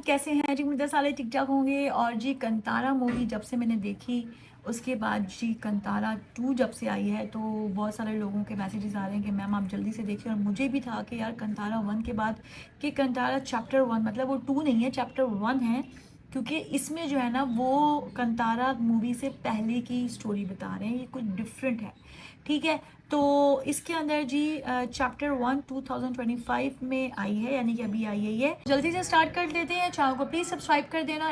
कैसे हैं जी? मुझे साले ठीक ठाक होंगे। और जी कंतारा मूवी जब से मैंने देखी उसके बाद जी कंतारा 2 जब से आई है तो बहुत सारे लोगों के मैसेजेस आ रहे हैं कि मैम आप जल्दी से देखिए। और मुझे भी था कि यार कंतारा 1 के बाद कि कंतारा चैप्टर 1 मतलब वो 2 नहीं है, चैप्टर 1 है, क्योंकि इसमें जो है ना वो कंतारा मूवी से पहले की स्टोरी बता रहे हैं, ये कुछ डिफरेंट है। ठीक है, तो इसके अंदर जी चैप्टर 1 2025 में आई है, यानी कि अभी आई है ये। जल्दी से स्टार्ट कर देते हैं। चैनल को प्लीज़ सब्सक्राइब कर देना।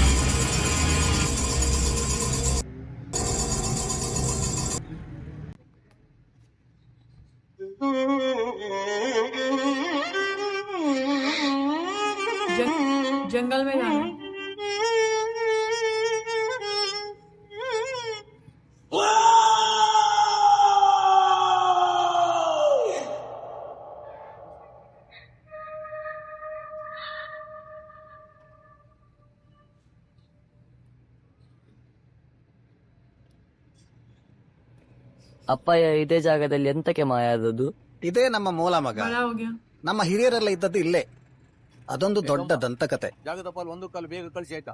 जंगल में जाना। ಅಪ್ಪಯ್ಯ ಇದೇ ಜಾಗದಲ್ಲಿ ಎಂತಕ್ಕೆ ಮಾಯ ಆದದ್ದು? ಇದೇ ನಮ್ಮ ಮೂಲ ಮಗ. बड़ा हो गया। ನಮ್ಮ ಹಿರಿಯರೆಲ್ಲ ಇದ್ದದ್ದು ಇಲ್ಲೇ. ಅದೊಂದು ದೊಡ್ಡ ದಂತಕತೆ. ಜಾಗದ ಪಾಲ್ ಒಂದು ಕಾಲು ಬೇಗ ಕಳಿಸಿ ಆಯ್ತಾ?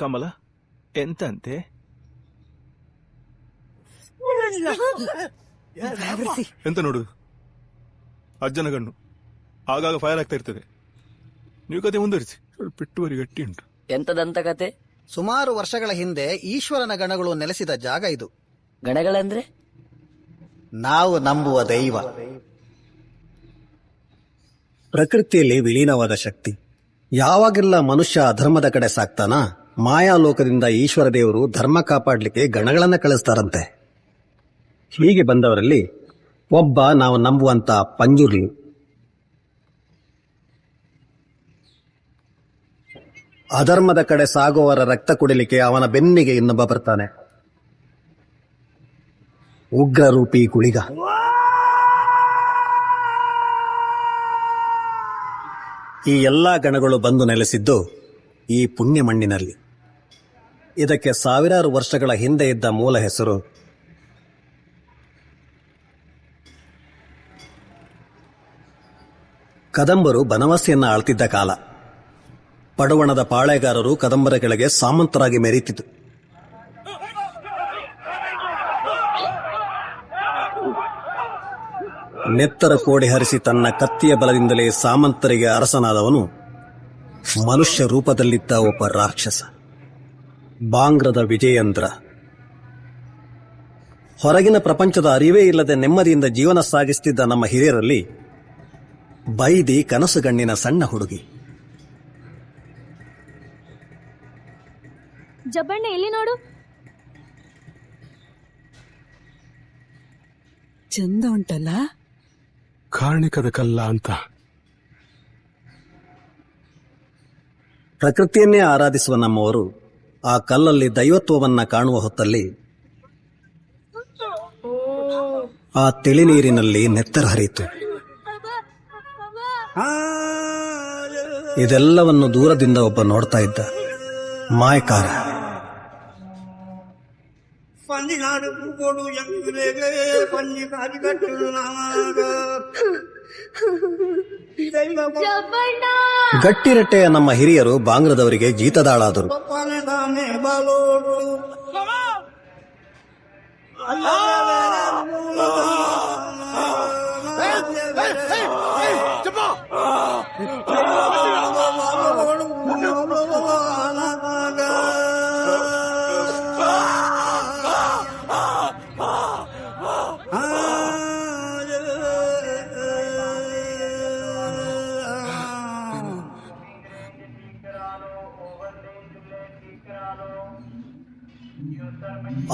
ಕಮಲ ಎಂತಂತೆ? ಎಂತ ನೋಡುದು? ಅಜ್ಜನ ಗಣ್ಣು ಆಗಾಗ ಫೈರ್ ಆಗ್ತಾ ಇರ್ತದೆ. ನೀವು ಕತೆ ಮುಂದುವರಿಸಿ, ಸ್ವಲ್ಪ ಇಟ್ಟುವರಿ ಗಟ್ಟಿ ಉಂಟು. ಎಂತದಂತ ಕತೆ? ಸುಮಾರು ವರ್ಷಗಳ ಹಿಂದೆ ಈಶ್ವರನ ಗಣಗಳು ನೆಲೆಸಿದ ಜಾಗ ಇದು. ಗಣಗಳಂದ್ರೆ? ನಾವು ನಂಬುವ ದೈವ. ಪ್ರಕೃತಿಯಲ್ಲಿ ವಿಲೀನವಾದ ಶಕ್ತಿ. ಯಾವಾಗೆಲ್ಲ ಮನುಷ್ಯ ಅಧರ್ಮದ ಕಡೆ ಸಾಕ್ತಾನ, ಮಾಯಾಲೋಕದಿಂದ ಈಶ್ವರ ದೇವರು ಧರ್ಮ ಕಾಪಾಡ್ಲಿಕ್ಕೆ ಗಣಗಳನ್ನ ಕಳಿಸ್ತಾರಂತೆ. ಹೀಗೆ ಬಂದವರಲ್ಲಿ ಒಬ್ಬ ನಾವು ನಂಬುವಂತ ಪಂಜುರ್ಲಿ. ಅಧರ್ಮದ ಕಡೆ ಸಾಗುವವರ ರಕ್ತ ಕುಡಿಲಿಕ್ಕೆ ಅವನ ಬೆನ್ನಿಗೆ ಇನ್ನೊಬ್ಬ ಬರ್ತಾನೆ, ಉಗ್ರರೂಪಿ ಗುಳಿಗ. ಈ ಎಲ್ಲಾ ಗಣಗಳು ಬಂದು ನೆಲೆಸಿದ್ದು ಈ ಪುಣ್ಯ ಮಣ್ಣಿನಲ್ಲಿ. ಇದಕ್ಕೆ ಸಾವಿರಾರು ವರ್ಷಗಳ ಹಿಂದೆ ಇದ್ದ ಮೂಲ ಹೆಸರು ಕದಂಬರು ಬನವಾಸಿಯನ್ನ ಆಳ್ತಿದ್ದ ಕಾಲ. ಪಡುವಣದ ಪಾಳೆಗಾರರು ಕದಂಬರ ಕೆಳಗೆ ಸಾಮಂತರಾಗಿ ಮೆರೀತಿದ್ರು. ನೆತ್ತರ ಕೋಡಿ ಹರಿಸಿ ತನ್ನ ಕತ್ತಿಯ ಬಲದಿಂದಲೇ ಸಾಮಂತರಿಗೆ ಅರಸನಾದವನು ಮನುಷ್ಯ ರೂಪದಲ್ಲಿದ್ದ ಒಬ್ಬ ರಾಕ್ಷಸ, ಬಾಂಗ್ರದ ವಿಜಯೇಂದ್ರ. ಹೊರಗಿನ ಪ್ರಪಂಚದ ಅರಿವೇ ಇಲ್ಲದೆ ನೆಮ್ಮದಿಯಿಂದ ಜೀವನ ಸಾಗಿಸುತ್ತಿದ್ದ ನಮ್ಮ ಹಿರಿಯರಲ್ಲಿ ಬೈದಿ ಕನಸುಗಣ್ಣಿನ ಸಣ್ಣ ಹುಡುಗಿ. ಜಬ್ಬಣ್ಣ ಎಲ್ಲಿ ನೋಡು, ಚಂದ ಉಂಟಲ್ಲ. ಕಾರ್ಣಿಕದ ಕಲ್ಲ ಅಂತ. ಪ್ರಕೃತಿಯನ್ನೇ ಆರಾಧಿಸುವ ನಮ್ಮವರು ಆ ಕಲ್ಲಲ್ಲಿ ದೈವತ್ವವನ್ನ ಕಾಣುವ ಹೊತ್ತಲ್ಲಿ ಆ ತಿಳಿ ನೀರಿನಲ್ಲಿ ನೆತ್ತರ ಹರಿಯಿತು. ಇದೆಲ್ಲವನ್ನು ದೂರದಿಂದ ಒಬ್ಬ ನೋಡ್ತಾ ಇದ್ದ, ಮಾಯಕಾರ. ಗಟ್ಟಿರಟ್ಟೆಯ ನಮ್ಮ ಹಿರಿಯರು ಬಾಂಗ್ರದವರಿಗೆ ಜೀತದಾಳಾದರು.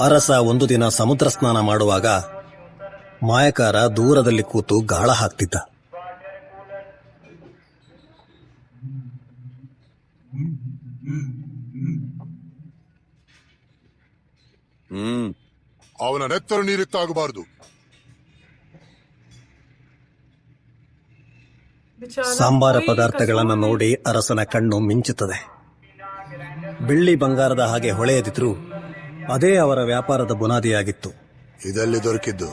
ಅರಸ ಒಂದು ದಿನ ಸಮುದ್ರ ಸ್ನಾನ ಮಾಡುವಾಗ ಮಾಯಕಾರ ದೂರದಲ್ಲಿ ಕೂತು ಗಾಳ ಹಾಕ್ತಿದ್ದ. ಅವನ ನೆತ್ತರು ನೀರಿತ್ತಾಗಬಾರದು. ಸಾಂಬಾರ ಪದಾರ್ಥಗಳನ್ನು ನೋಡಿ ಅರಸನ ಕಣ್ಣು ಮಿಂಚುತ್ತದೆ. ಬೆಳ್ಳಿ ಬಂಗಾರದ ಹಾಗೆ ಹೊಳೆಯದಿದ್ರು ಅದೇ ಅವರ ವ್ಯಾಪಾರದ ಬುನಾದಿಯಾಗಿತ್ತು. ಇದೆಲ್ಲಿ ದೊರಕಿದ್ದು?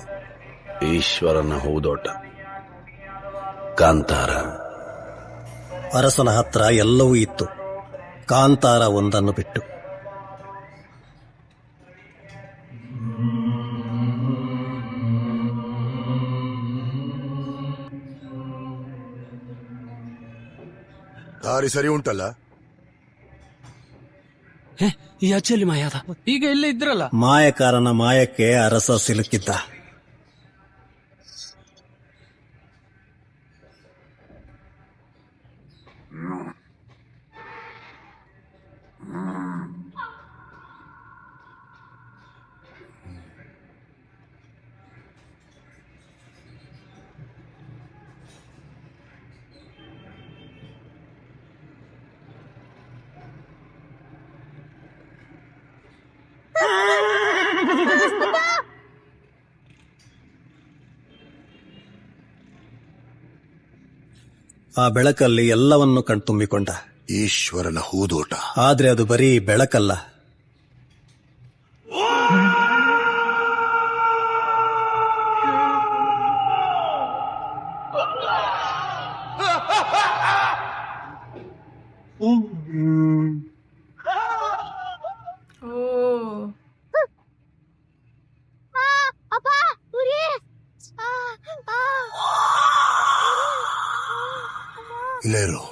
ಈಶ್ವರನ ಹೂದೋಟ. ಕಾಂತಾರ. ಅರಸನ ಹತ್ರ ಎಲ್ಲವೂ ಇತ್ತು, ಕಾಂತಾರ ಒಂದನ್ನು ಬಿಟ್ಟು. ದಾರಿ ಸರಿ ಉಂಟಲ್ಲ? ಈ ಅಜ್ಜಲ್ಲಿ ಮಾಯಾದ ಈಗ ಇಲ್ಲೇ ಇದ್ರಲ್ಲ. ಮಾಯಕಾರನ ಮಾಯಕ್ಕೆ ಅರಸ ಸಿಲುಕಿದ್ದ. ಆ ಬೆಳಕಲ್ಲಿ ಎಲ್ಲವನ್ನು ಕಣ್ತುಂಬಿಕೊಂಡ. ಈಶ್ವರನ ಹೂದೋಟ. ಆದ್ರೆ ಅದು ಬರೀ ಬೆಳಕಲ್ಲ, ಇಲ್ಲೇ ಇರು.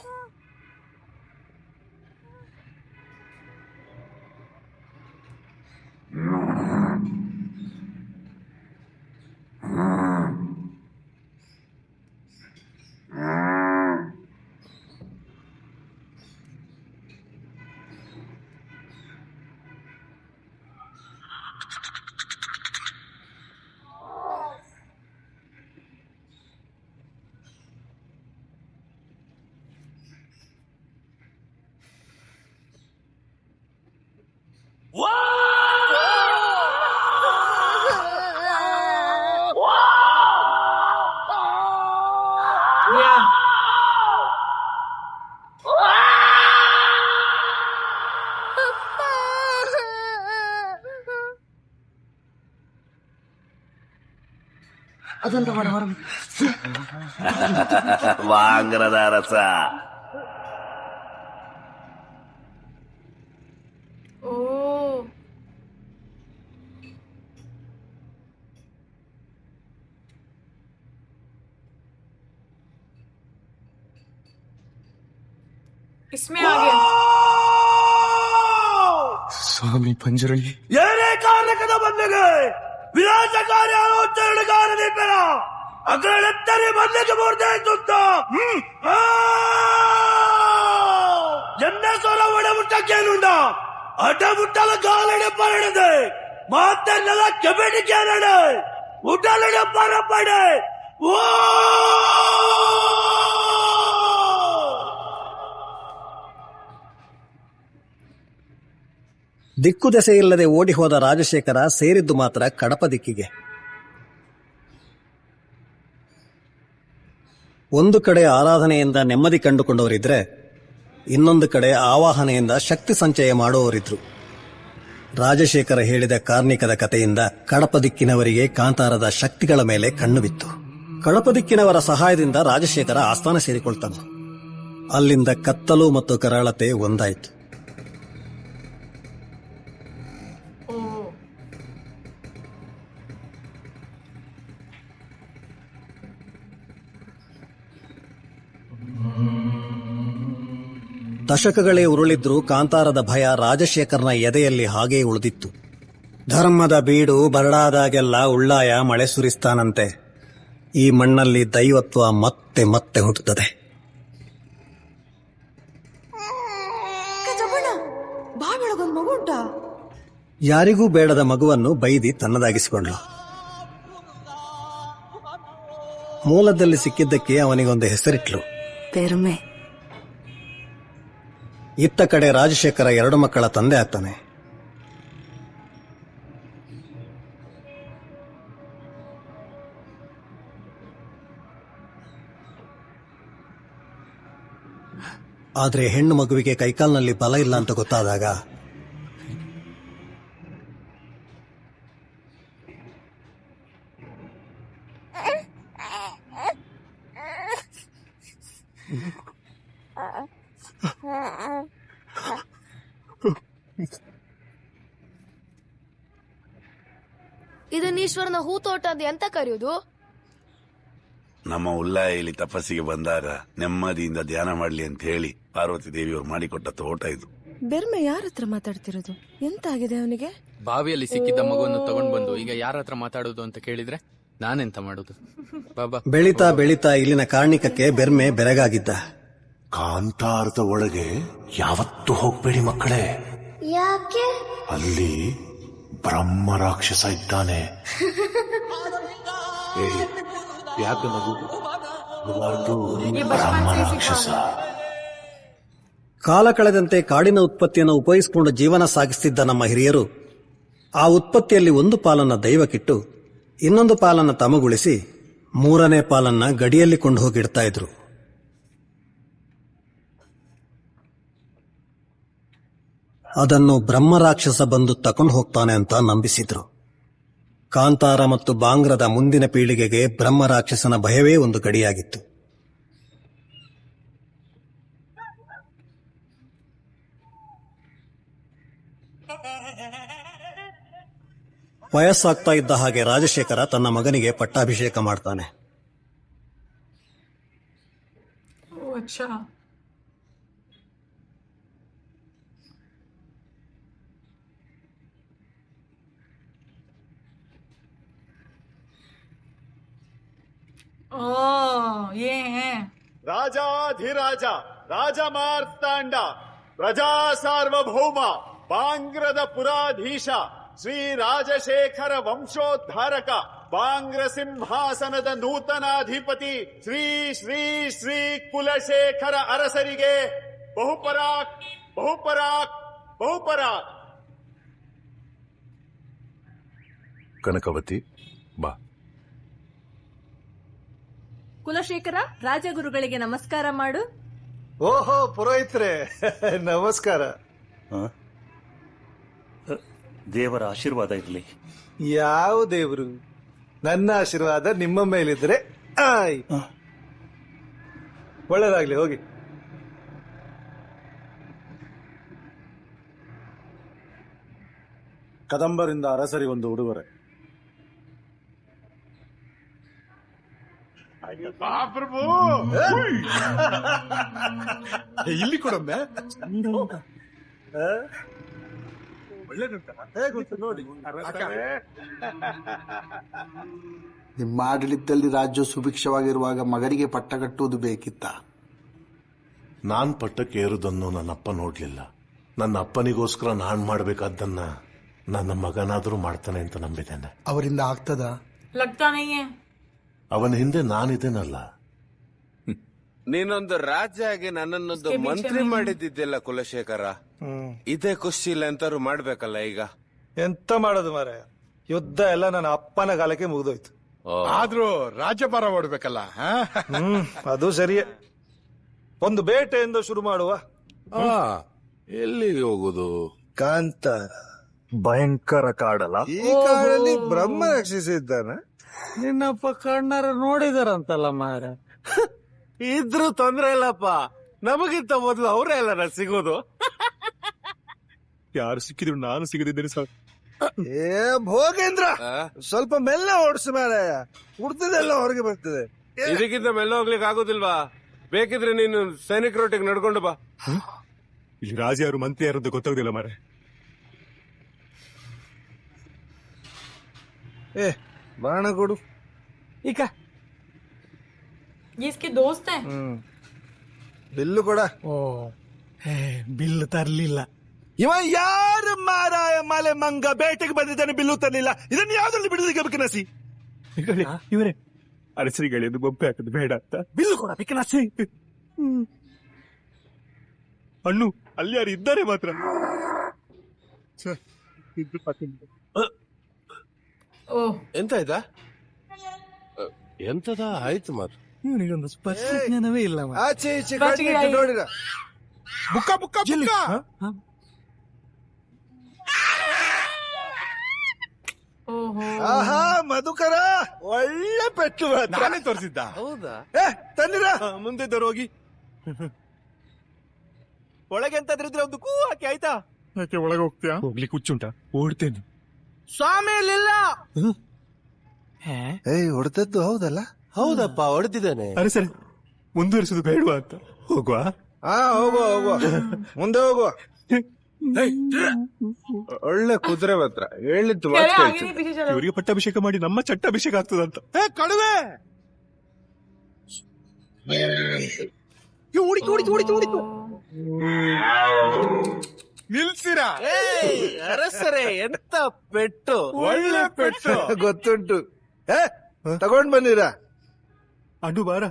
ವಾಂಗ್ರದ ರಸ. इसमें आ गया ಸ್ವಾಮಿ ಪಂಜರಳ್ಳಿ. ಏನೇ ಕಾರಣಕ್ಕದ ಬಂದಿಗೆ ವಿನಾಶಕಾರಿ ಆಲೋಚನೆಗಾರನೇ ಬೇಡ. ಅಗ್ರಳೆತ್ತರೆ ಬಂದಿಗೆ ಮೂರ್ತೆ ಸುತ್ತ ಎನ್ನ ಸ್ವರ ಒಡಮುಟ್ಟಕ್ಕೇನುಂಡ ಅಡ್ಡಮುಟ್ಟಲ ಕಾಲಡೆ ಪರಡದೆ ಮಾತೆನ್ನೆಲ್ಲ ಕೆಬೆಡಿಕೆ ಉಡಲಡೆ ಪರಪಡೆ. ಓ ದಿಕ್ಕು ದೆಸೆಯಿಲ್ಲದೆ ಓಡಿ ಹೋದ ರಾಜಶೇಖರ ಸೇರಿದ್ದು ಮಾತ್ರ ಕಡಪ ದಿಕ್ಕಿಗೆ. ಒಂದು ಕಡೆ ಆರಾಧನೆಯಿಂದ ನೆಮ್ಮದಿ ಕಂಡುಕೊಂಡವರಿದ್ರೆ, ಇನ್ನೊಂದು ಕಡೆ ಆವಾಹನೆಯಿಂದ ಶಕ್ತಿ ಸಂಚಯ ಮಾಡುವವರಿದ್ರು. ರಾಜಶೇಖರ ಹೇಳಿದ ಕಾರ್ಣಿಕದ ಕಥೆಯಿಂದ ಕಡಪ ದಿಕ್ಕಿನವರಿಗೆ ಕಾಂತಾರದ ಶಕ್ತಿಗಳ ಮೇಲೆ ಕಣ್ಣು ಬಿತ್ತು. ಕಡಪ ದಿಕ್ಕಿನವರ ಸಹಾಯದಿಂದ ರಾಜಶೇಖರ ಆಸ್ಥಾನ ಸೇರಿಕೊಳ್ತಾನೆ. ಅಲ್ಲಿಂದ ಕತ್ತಲು ಮತ್ತು ಕರಾಳತೆ ಒಂದಾಯಿತು. ದಶಕಗಳೇ ಉರುಳಿದ್ರೂ ಕಾಂತಾರದ ಭಯ ರಾಜಶೇಖರನ ಎದೆಯಲ್ಲಿ ಹಾಗೇ ಉಳಿದಿತ್ತು. ಧರ್ಮದ ಬೀಡು ಬರಡಾದಾಗೆಲ್ಲ ಉಳ್ಳಾಯ ಮಳೆ ಸುರಿಸ್ತಾನಂತೆ. ಈ ಮಣ್ಣಲ್ಲಿ ದೈವತ್ವ ಮತ್ತೆ ಮತ್ತೆ ಹುಟ್ಟುತ್ತದೆ. ಯಾರಿಗೂ ಬೇಡದ ಮಗುವನ್ನು ಬೈದಿ ತನ್ನದಾಗಿಸಿಕೊಂಡ್ಳು. ಮೂಲದಲ್ಲಿ ಸಿಕ್ಕಿದ್ದಕ್ಕೆ ಅವನಿಗೊಂದು ಹೆಸರಿಟ್ಲು, ಪೆರ್ಮೆ. ಇತ್ತ ಕಡೆ ರಾಜಶೇಖರ 2 ಮಕ್ಕಳ ತಂದೆ ಆಗ್ತಾನೆ. ಆದ್ರೆ ಹೆಣ್ಣು ಮಗುವಿಗೆ ಕೈಕಾಲ್ನಲ್ಲಿ ಬಲ ಇಲ್ಲ ಅಂತ ಗೊತ್ತಾದಾಗ ಇದನ್ನ ಈಶ್ವರನ ಹೂತೋಟ ಅಂತ ಎಂತ ಕರೆಯುವುದು? ನಮ್ಮ ಉಲ್ಲಾಯ ಇಲ್ಲಿ ತಪಸ್ಸಿಗೆ ಬಂದಾಗ ನೆಮ್ಮದಿಯಿಂದ ಧ್ಯಾನ ಮಾಡ್ಲಿ ಅಂತ ಹೇಳಿ ಪಾರ್ವತಿ ದೇವಿಯವರು ಮಾಡಿಕೊಟ್ಟ ತೋಟ ಇದು. ಬೆರ್ಮೆ ಯಾರ ಹತ್ರ ಮಾತಾಡ್ತಿರೋದು? ಎಂತ ಆಗಿದೆ ಅವನಿಗೆ? ಬಾವಿಯಲ್ಲಿ ಸಿಕ್ಕಿದ್ದ ಮಗುವನ್ನು ತಗೊಂಡ್ ಬಂದು ಈಗ ಯಾರ ಹತ್ರ ಮಾತಾಡೋದು ಅಂತ ಕೇಳಿದ್ರೆ ನಾನೆಂತ ಮಾಡುದು? ಬಾಬಾ ಬೆಳೀತಾ ಬೆಳೀತಾ ಇಲ್ಲಿನ ಕಾರ್ಣಿಕಕ್ಕೆ ಬೆರ್ಮೆ ಬೆರಗಾಗಿದ್ದ. ಕಾಂತಾರದ ಒಳಗೆ ಯಾವತ್ತೂ ಹೋಗ್ಬೇಡಿ ಮಕ್ಕಳೇ. ಯಾಕೆ? ಅಲ್ಲಿ ಬ್ರಹ್ಮ ರಾಕ್ಷಸ ಇದ್ದಾನೆ. ಯಾಕೆ ಮಗು? ಬ್ರಹ್ಮ ರಾಕ್ಷಸ. ಕಾಲ ಕಳೆದಂತೆ ಕಾಡಿನ ಉತ್ಪತ್ತಿಯನ್ನು ಉಪಯೋಗಿಸಿಕೊಂಡು ಜೀವನ ಸಾಗಿಸುತ್ತಿದ್ದ ನಮ್ಮ ಹಿರಿಯರು ಆ ಉತ್ಪತ್ತಿಯಲ್ಲಿ ಒಂದು ಪಾಲನ್ನ ದೈವಕ್ಕಿಟ್ಟು ಇನ್ನೊಂದು ಪಾಲನ್ನ ತಮಗುಳಿಸಿ 3ನೇ ಪಾಲನ್ನ ಗಡಿಯಲ್ಲಿ ಕೊಂಡು ಹೋಗಿಡ್ತಾ ಇದ್ರು. ಅದನ್ನು ಬ್ರಹ್ಮರಾಕ್ಷಸ ಬಂದು ತಕೊಂಡು ಹೋಗ್ತಾನೆ ಅಂತ ನಂಬಿಸಿದ್ರು. ಕಾಂತಾರ ಮತ್ತು ಬಾಂಗ್ರದ ಮುಂದಿನ ಪೀಳಿಗೆಗೆ ಬ್ರಹ್ಮರಾಕ್ಷಸನ ಭಯವೇ ಒಂದು ಗಡಿಯಾಗಿತ್ತು. ವಯಸ್ಸಾಗ್ತಾ ಇದ್ದ ಹಾಗೆ ರಾಜಶೇಖರ ತನ್ನ ಮಗನಿಗೆ ಪಟ್ಟಾಭಿಷೇಕ ಮಾಡ್ತಾನೆ. ये है ರಾಜಾಧಿರಾಜ ರಾಜಮಾರ್ತಾಂಡ ಪ್ರಜಾ ಸಾರ್ವಭೌಮ ಬಾಂಗ್ರದ ಪುರಾಧೀಶ ಶ್ರೀ ರಾಜಶೇಖರ ವಂಶೋದ್ಧಾರಕ ಬಾಂಗ್ರ ಸಿಂಹಾಸನದ ನೂತನಾಧಿಪತಿ ಶ್ರೀ ಶ್ರೀ ಶ್ರೀ ಕುಲಶೇಖರ ಅರಸರಿಗೆ ಬಹುಪರಾಕ್ ಬಹುಪರಾಕ್ ಬಹುಪರಾಕ್. ಕನಕವತಿ ಬಾ. ಕುಲಶೇಖರ, ರಾಜಗುರುಗಳಿಗೆ ನಮಸ್ಕಾರ ಮಾಡು. ಓಹೋ ಪುರೋಹಿತ್ರೆ, ನಮಸ್ಕಾರ. ದೇವರ ಆಶೀರ್ವಾದ ಇರಲಿ. ಯಾವ ದೇವರು? ನನ್ನ ಆಶೀರ್ವಾದ ನಿಮ್ಮ ಮೇಲಿದ್ರೆ ಒಳ್ಳೇದಾಗ್ಲಿ, ಹೋಗಿ. ಕದಂಬರಿಂದ ಅರಸರಿ ಒಂದು ಉಡುಗೊರೆ. ಪ್ರಭು ಇಲ್ಲಿ ಕೊಡೊಮ್ಮೆ. ನೋಡಿ, ನಿಮ್ಮ ಆಡಳಿತದಲ್ಲಿ ರಾಜ್ಯ ಸುಭಿಕ್ಷವಾಗಿರುವಾಗ ಮಗನಿಗೆ ಪಟ್ಟ ಕಟ್ಟುವುದು ಬೇಕಿತ್ತ? ನಾನ್ ಪಟ್ಟಕ್ಕೆ ಏರುದನ್ನು ನನ್ನ ಅಪ್ಪ ನೋಡ್ಲಿಲ್ಲ. ನನ್ನ ಅಪ್ಪನಿಗೋಸ್ಕರ ನಾನ್ ಮಾಡ್ಬೇಕಾದ್ದನ್ನ ನನ್ನ ಮಗನಾದ್ರೂ ಮಾಡ್ತಾನೆ ಅಂತ ನಂಬಿದ್ದೇನೆ. ಅವರಿಂದ ಆಗ್ತದ? लगता नहीं है. ಅವನ ಹಿಂದೆ ನಾನಿದ್ದೇನಲ್ಲ. ನೀನೊಂದು ರಾಜ್ಯ ಆಗಿ ನನ್ನನ್ನೊಂದು ಮಂತ್ರಿ ಮಾಡಿದ್ದಿದ್ದೆಲ್ಲ ಕುಲಶೇಖರ, ಇದೇ ಖುಷಿ ಇಲ್ಲ ಎಂತಾರು ಮಾಡ್ಬೇಕಲ್ಲ ಈಗ. ಎಂತ ಮಾಡೋದು ಮಾರ, ಯುದ್ಧ ಎಲ್ಲ ನನ್ನ ಅಪ್ಪನ ಕಾಲಕ್ಕೆ ಮುಗಿದೋಯ್ತು. ಆದ್ರೂ ರಾಜ್ಯಭಾರ ಮಾಡ್ಬೇಕಲ್ಲ. ಅದು ಸರಿಯೇ. ಒಂದು ಬೇಟೆಯಿಂದ ಶುರು ಮಾಡುವ. ಎಲ್ಲಿಗೆ ಹೋಗುದು? ಕಾಂತಾರ ಭಯಂಕರ ಕಾಡಲ್ಲ. ಈ ಕಾಡಲ್ಲಿ ಬ್ರಹ್ಮ ರಕ್ಷಿಸಿದ್ದಾನೆ. ನಿನ್ನಪ್ಪ ಕಣ್ಣಾರ ನೋಡಿದಾರಂತಲ್ಲ ಮಾರ. ಇದ್ರೂ ತೊಂದ್ರೆ ಇಲ್ಲಪ್ಪ, ನಮಗಿಂತ ಮೊದಲು ಅವರೇ ಅಲ್ಲ ಸಿಗೋದು. ಯಾರು ಸಿಕ್ಕಿದ್ರು ನಾನು ಸಿಗದಿದ್ದೇನೆ ಸರ್. ಏ ಭೋಗೇಂದ್ರ, ಸ್ವಲ್ಪ ಮೆಲ್ಲ ಓಡಿಸಿ ಮಾರಾಯ, ಉಡ್ತದೆಲ್ಲ ಹೊರಗೆ ಬರ್ತದೆ. ಇದಕ್ಕಿಂತ ಮೆಲ್ಲ ಹೋಗ್ಲಿಕ್ಕೆ ಆಗುದಿಲ್ವಾ? ಬೇಕಿದ್ರೆ ನೀನು ಸೈನಿಕರೊಟ್ಟಿಗೆ ನಡ್ಕೊಂಡು ಬಾ. ಇಲ್ಲಿ ರಾಜ ಯಾರು ಮಂತ್ರಿ ಯಾರು ಅಂತ ಗೊತ್ತಾಗುದಿಲ್ಲ ಮಾರೆ. ಏ ಬಾಣ ಕೊಡು. ಈಗ ये इसके दोस्त हैं. ಬಿಲ್ಲು ಕೊಡ. ಬಿಲ್ಲು ತರ್ಲಿಲ್ಲ. ಇವ ಯಾರು ಮಾರಾಯ? ಮಲೆ ಮಂಗ ಬೇಟೆಗೆ ಬಂದಿದ್ದಾನೆ, ಬಿಲ್ಲು ತರ್ಲಿಲ್ಲ. ಇದನ್ನು ಯಾವ್ದ್ರಲ್ಲಿ ಬಿಡುದಿಗೆ ಬಿಕನಸಿ? ಇವರೇ ಅರಸರಿಗಳಿಗೆ ಒಂದು ಬೊಬ್ಬೆ ಹಾಕದು ಬೇಡ ಅಂತ. ಬಿಲ್ಲು ಕೊಡ ಬಿಕನಸಿ. ಹಣ್ಣು ಅಲ್ಲಿ ಯಾರು ಇದ್ದಾರೆ ಮಾತ್ರ. ಎಂತ ಆಯ್ತಾ? ಎಂತದ ಆಯ್ತು ಮಾತ್ರ. ಇವನಿಗೊಂದು ಸ್ಪರ್ಶ ಜ್ಞಾನವೇ ಇಲ್ಲ. ಆಚೆ ಈಚೆ ಕಣ್ಣಿಟ್ಟು ನೋಡಿರ. ಬುಕ್ಕ ಬುಕ್ಕ ಬುಕ್ಕ. ಆಹಾ ಮಧುಕರ, ಒಳ್ಳೆ ಪೆಟ್ಟು ನಾನೇ ತೋರಿಸಿದ್ದ. ಹೌದಾ? ತಂದಿರ ಮುಂದೆ ಹೋಗಿ. ಒಳಗೆ ಎಂತಾದ್ರೂ ಇದ್ರೆ ಒಂದು ಕೂ ಹಾಕಿ ಆಯ್ತಾ? ಯಾಕೆ ಒಳಗೆ ಹೋಗ್ತೀಯಾ? ಹೋಗ್ಲಿಕ್ಕೆ ಹುಚ್ಚುಂಟಾ? ಓಡ್ತೇನೆ. ಸ್ವಾಮಿ ಇಲ್ಲಿಲ್ಲ. ಏಯ್ ಹೊಡೆದದ್ದು ಹೌದಲ್ಲ? ಹೌದಪ್ಪ, ಹೊಡೆದಿದ್ದಾನೆ. ಅರೆ ಸರಿ, ಮುಂದುವರಿಸುದು ಬೇಡವಾ ಅಂತ. ಹೋಗುವ? ಹೋಗುವ ಮುಂದೆ ಹೋಗುವ. ಒಳ್ಳೆ ಕುದುರೆ ಮಾತ್ರ ಹೇಳಿದ್ದು ಮಾತು ಕೇಳ್ತು. ಇವರಿಗೆ ಪಟ್ಟಾಭಿಷೇಕ ಮಾಡಿ ನಮ್ಮ ಚಟ್ಟಾಭಿಷೇಕ ಆಗ್ತದಂತ. ಕಡುವೆ ನಿಲ್ಸಿರಾ? ಅರಸರೇ, ಎಂತ ಪೆಟ್ಟು! ಒಳ್ಳೆ ಪೆಟ್ಟು ಗೊತ್ತುಂಟು. ತಗೊಂಡ್ ಬನ್ನಿರಾ. ಅಣ್ಣು ಬಾರ,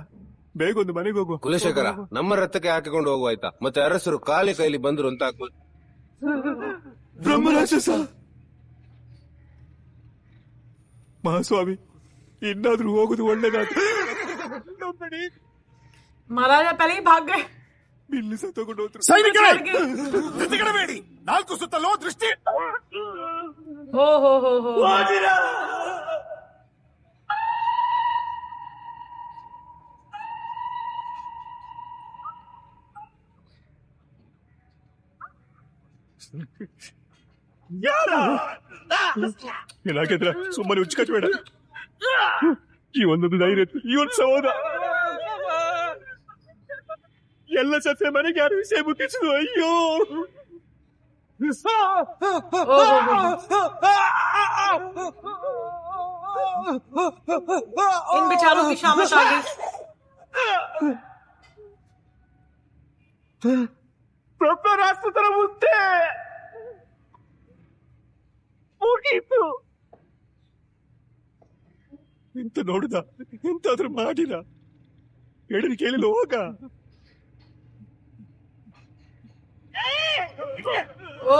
ಬೇಗ ಒಂದು ಮನೆಗೆ ಹೋಗುವ. ಕುಲಶೇಖರ, ನಮ್ಮ ರಥಕ್ಕೆ ಹಾಕಿಕೊಂಡು ಹೋಗುವ ಆಯ್ತಾ? ಮತ್ತೆ ಅರಸರು ಖಾಲಿ ಕೈಲಿ ಬಂದ್ರು ಅಂತ ಆಗ್ಬೋದು. ಬ್ರಹ್ಮರಾಕ್ಷಸ ಮಹಾಸ್ವಾಮಿ, ಇನ್ನಾದ್ರೂ ಹೋಗುದು ಒಳ್ಳೇದಾಯ್ತು. महाराजा पहले ही भाग गए. ಬಿಲ್ಲು ಸಹ ತಗೊಂಡು ಹೋದ್ರು. ಬೇಡಿ, 4 ಸುತ್ತಲೂ ದೃಷ್ಟಿ. हो ಏನಾಗಿದ್ರ ಸುಮ್ಮನೆ ಹುಚ್ಚು ಕಟ್ಟಬೇಡ. ಈ ಒಂದೊಂದು ಧೈರ್ಯ, ಈ ಒಂದು ಸಹೋದ ಎಲ್ಲ ಸತ್ಯ ಮನೆಗೆ ಯಾರು ವಿಷಯ ಮುಟ್ಟಿಸುದು. ಅಯ್ಯೋ, इन बेचारों की शामत आ गई. ರಾಷ್ಟ್ರತರ ಮುಂದೆ ಮುಗೀತು. ಎಂತ ನೋಡುದ, ಎಂತಾದ್ರೂ ಮಾಡಿದ, ಹೇಳಿದ ಕೇಳಿಲ್ಲ. ಹೋಗ. हो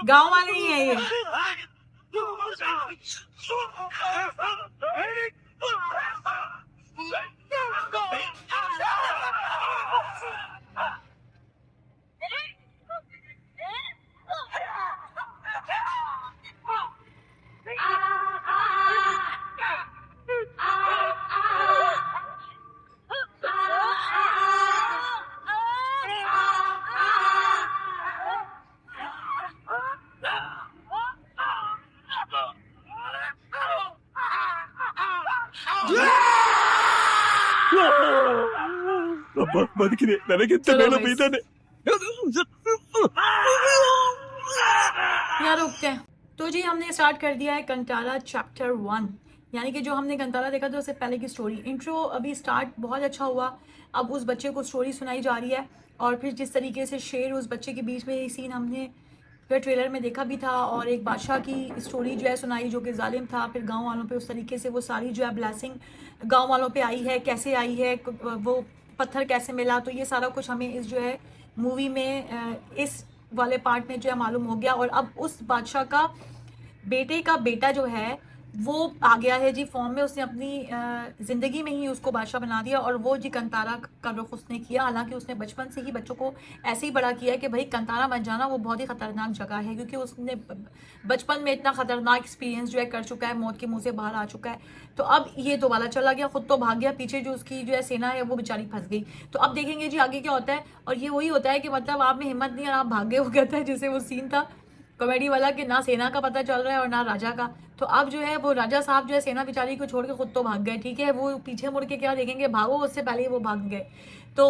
गाँव वाले ही है ये. ಬದುಕಿದೆ, ನನಗಿಂತ ಮೇಲೆ ಬೈದಾನೆ. यहाँ रुकते हैं. तो जी हमने स्टार्ट कर दिया है कंटारा चैप्टर 1, यानी कि जो हमने कंटारा देखा था उससे पहले की स्टोरी. इंट्रो अभी स्टार्ट बहुत अच्छा हुआ. अब उस बच्चे को स्टोरी सुनाई जा रही है और फिर जिस तरीके से शेर उस बच्चे के बीच में ये सीन हमने फिर ट्रेलर में देखा भी था, और एक बादशाह की स्टोरी जो है सुनाई जो कि जालिम था. फिर गांव वालों पे उस तरीके से वो सारी जो है ब्लेसिंग गांव वालों पे आई है, कैसे आई है, वो पत्थर कैसे मिला. तो ये सारा कुछ हमें इस जो है मूवी में इस वाले पार्ट में जो है मालूम हो गया. और अब उस बादशाह का बेटे का बेटा जो है वो आ गया है जी फॉर्म में. उसने अपनी ज़िंदगी में ही उसको बादशाह बना दिया और वो जी कंतारा का रुख उसने किया. हालांकि उसने बचपन से ही बच्चों को ऐसे ही बड़ा किया है कि भाई कंतारा मत जाना, वो बहुत ही ख़तरनाक जगह है, क्योंकि उसने बचपन में इतना ख़तरनाक एक्सपीरियंस जो है कर चुका है, मौत के मुंह से बाहर आ चुका है. तो अब ये दोबारा चला गया, खुद तो भाग गया, पीछे जो उसकी जो है सेना है वो बेचारी फंस गई. तो अब देखेंगे जी आगे क्या होता है. और ये वही होता है कि मतलब आप में हिम्मत नहीं और आप भागे, वो कहता है जैसे वो सीन था कॉमेडी वाला कि ना सेना का पता चल रहा है और ना राजा का. तो अब जो है वो राजा साहब जो है सेना बेचारी को छोड़ के खुद तो भाग गए. ठीक है, वो पीछे मुड़ के क्या देखेंगे, भागो, उससे पहले ही वो भाग गए. तो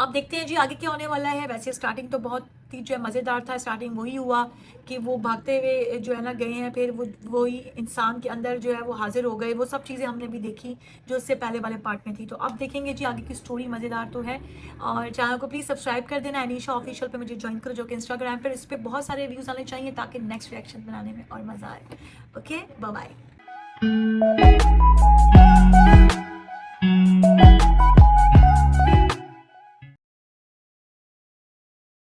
अब देखते हैं जी आगे क्या होने वाला है. वैसे स्टार्टिंग तो बहुत ही जो है मज़ेदार था. स्टार्टिंग वही हुआ कि वो भागते हुए जो है ना गए हैं, फिर वो वही इंसान के अंदर जो है वो हाजिर हो गए. वो सब चीज़ें हमने भी देखी जो इससे पहले वाले पार्ट में थी. तो अब देखेंगे जी आगे की स्टोरी. मज़ेदार तो है. और चैनल को प्लीज़ सब्सक्राइब कर देना. अनीशा ऑफिशियल पे मुझे ज्वाइन करो, जो कि इंस्टाग्राम पर. इस पर बहुत सारे व्यूज़ आने चाहिए ताकि नेक्स्ट रिएक्शन बनाने में और मज़ा आए. Okay, bye bye.